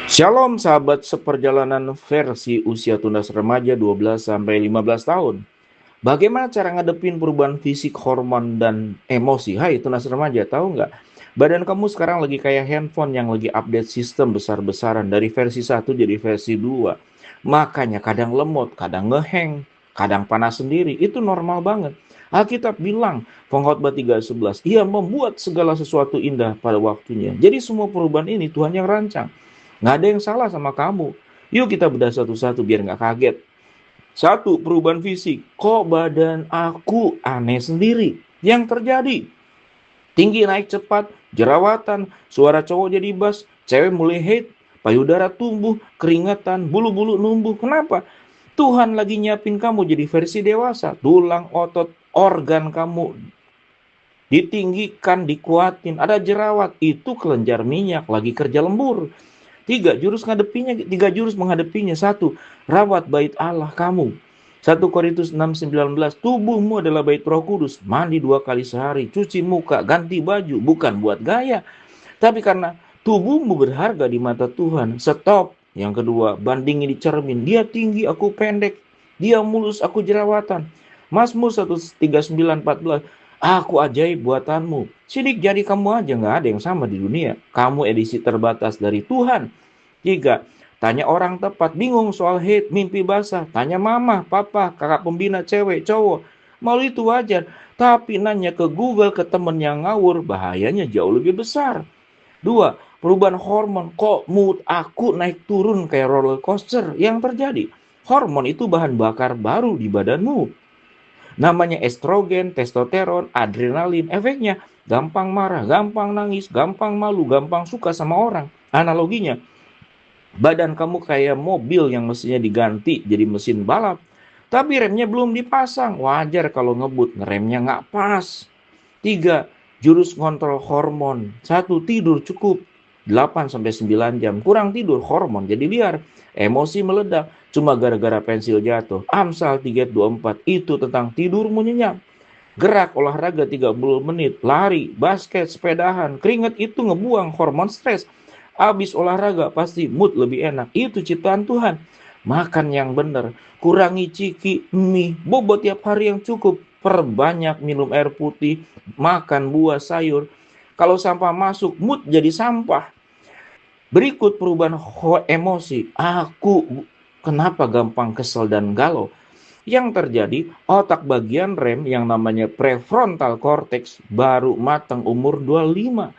Shalom sahabat seperjalanan versi usia tunas remaja 12-15 tahun. Bagaimana cara ngadepin perubahan fisik, hormon, dan emosi? Hai tunas remaja, tahu nggak? Badan kamu sekarang lagi kayak handphone yang lagi update sistem besar-besaran dari versi 1 jadi versi 2. Makanya kadang lemot, kadang ngeheng, kadang panas sendiri. Itu normal banget. Alkitab bilang, Pengkhotbah 3:11, ia membuat segala sesuatu indah pada waktunya. Jadi semua perubahan ini Tuhan yang rancang. Nggak ada yang salah sama kamu. Yuk kita bedah satu-satu biar nggak kaget. Satu, perubahan fisik. Kok badan aku aneh sendiri? Yang terjadi, tinggi naik cepat, jerawatan, suara cowok jadi bass, cewek mulai hate, payudara tumbuh, keringetan, bulu-bulu numbuh. Kenapa? Tuhan lagi nyiapin kamu jadi versi dewasa. Tulang, otot, organ kamu ditinggikan, dikuatin. Ada jerawat, itu kelenjar minyak, lagi kerja lembur. Tiga jurus menghadapinya. Satu, rawat bait Allah kamu. 1 Korintus 6:19, tubuhmu adalah bait Roh Kudus, mandi 2 kali sehari, cuci muka, ganti baju, bukan buat gaya, tapi karena tubuhmu berharga di mata Tuhan. Stop. Yang kedua, bandingin di cermin, dia tinggi, aku pendek, dia mulus, aku jerawatan. Mazmur 139:14, aku ajaib buatanmu. Sidik jari kamu aja, nggak ada yang sama di dunia. Kamu edisi terbatas dari Tuhan. Tiga, tanya orang tepat, bingung soal hate, mimpi basah. Tanya mama, papa, kakak pembina cewek, cowok. Malu itu wajar. Tapi nanya ke Google, ke temen yang ngawur, bahayanya jauh lebih besar. Dua, perubahan hormon. Kok mood aku naik turun kayak roller coaster? Yang terjadi, hormon itu bahan bakar baru di badanmu. Namanya estrogen, testosteron, adrenalin. Efeknya gampang marah, gampang nangis, gampang malu, gampang suka sama orang. Analoginya, badan kamu kayak mobil yang mesinnya diganti jadi mesin balap. Tapi remnya belum dipasang. Wajar kalau ngebut, ngeremnya nggak pas. Tiga, jurus kontrol hormon. Satu, tidur cukup 8-9 jam. Kurang tidur, hormon jadi liar. Emosi meledak, cuma gara-gara pensil jatuh. Amsal 3:24, itu tentang tidurmu nyenyak. Gerak olahraga 30 menit, lari, basket, sepedahan. Keringat itu ngebuang hormon stres. Abis olahraga pasti mood lebih enak. Itu ciptaan Tuhan. Makan yang benar, kurangi ciki, mie, bobot tiap hari yang cukup, perbanyak minum air putih, makan buah sayur. Kalau sampah masuk, mood jadi sampah. Berikut perubahan emosi. Aku kenapa gampang kesel dan galau? Yang terjadi, otak bagian rem yang namanya prefrontal cortex baru matang umur 25.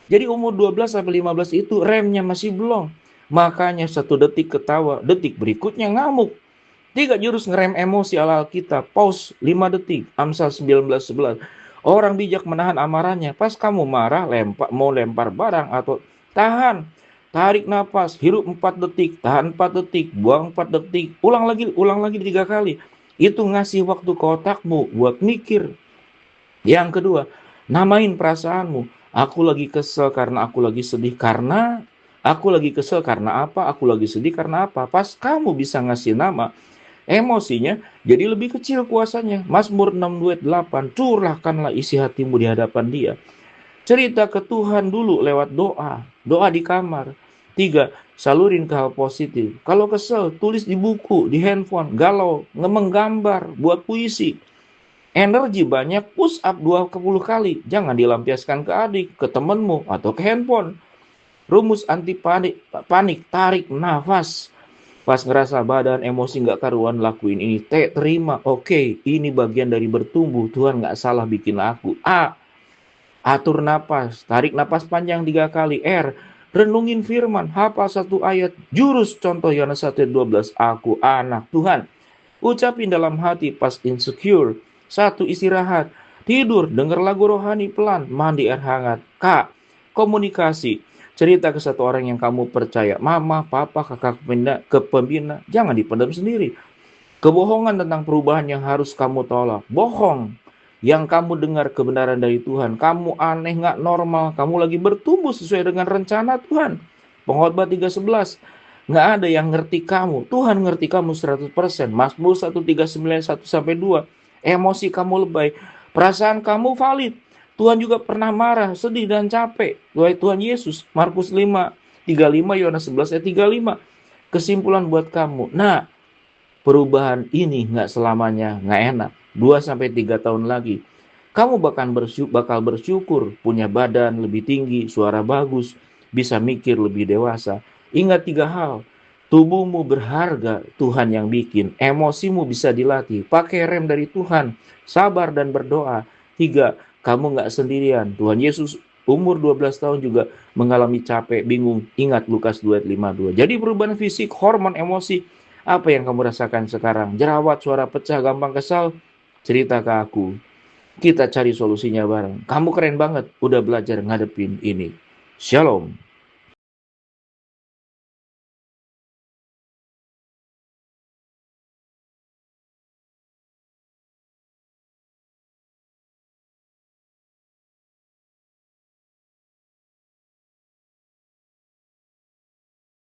Jadi umur 12 sampai 15 itu remnya masih belum. Makanya 1 detik ketawa, detik berikutnya ngamuk. Tiga jurus ngerem emosi ala Alkitab. Pause 5 detik. Amsal 19:11. Orang bijak menahan amarahnya. Pas kamu marah, mau lempar barang atau tahan. Tarik nafas, hirup 4 detik, tahan 4 detik, buang 4 detik, ulang lagi 3 kali. Itu ngasih waktu ke otakmu buat mikir. Yang kedua, namain perasaanmu. Aku lagi kesel karena aku lagi sedih karena aku lagi kesel karena apa? Aku lagi sedih karena apa? Pas kamu bisa ngasih nama, emosinya jadi lebih kecil kuasanya. Mazmur 6:28, curahkanlah isi hatimu di hadapan Dia. Cerita ke Tuhan dulu lewat doa. Doa di kamar. Tiga, salurin ke hal positif. Kalau kesel, tulis di buku, di handphone. Galau, menggambar, buat puisi. Energi banyak, push up 20 kali. Jangan dilampiaskan ke adik, ke temenmu, atau ke handphone. Rumus anti panik, tarik nafas. Pas ngerasa badan emosi nggak karuan, lakuin ini. Terima, oke, ini bagian dari bertumbuh. Tuhan nggak salah bikin aku. Atur napas, tarik napas panjang 3 kali. Renungin firman, hafal 1 ayat. Jurus contoh Yohanes 1:12, aku anak Tuhan. Ucapin dalam hati pas insecure. Satu, istirahat. Tidur, denger lagu rohani pelan, mandi air hangat. Kak, komunikasi. Cerita ke satu orang yang kamu percaya. Mama, papa, kakak pembina. Jangan dipendam sendiri. Kebohongan tentang perubahan yang harus kamu tolak. Bohong. Yang kamu dengar kebenaran dari Tuhan. Kamu aneh, gak normal. Kamu lagi bertumbuh sesuai dengan rencana Tuhan. Pengkhotbah 3:11. Nggak ada yang ngerti kamu. Tuhan ngerti kamu 100%. Mazmur 139:1-2. Emosi kamu lebay. Perasaan kamu valid. Tuhan juga pernah marah, sedih, dan capek. Doa Tuhan Yesus. Markus 5. 35, Yohanes 11 ayat 35. Kesimpulan buat kamu. Nah, perubahan ini nggak selamanya nggak enak. 2-3 tahun lagi, kamu bakal bersyukur, punya badan lebih tinggi, suara bagus, bisa mikir lebih dewasa. Ingat 3 hal, tubuhmu berharga, Tuhan yang bikin. Emosimu bisa dilatih, pakai rem dari Tuhan, sabar dan berdoa. 3, kamu nggak sendirian. Tuhan Yesus umur 12 tahun juga mengalami capek, bingung. Ingat Lukas 2:52. Jadi perubahan fisik, hormon, emosi, apa yang kamu rasakan sekarang? Jerawat, suara pecah, gampang kesal? Cerita ke aku. Kita cari solusinya bareng. Kamu keren banget, udah belajar ngadepin ini. Shalom.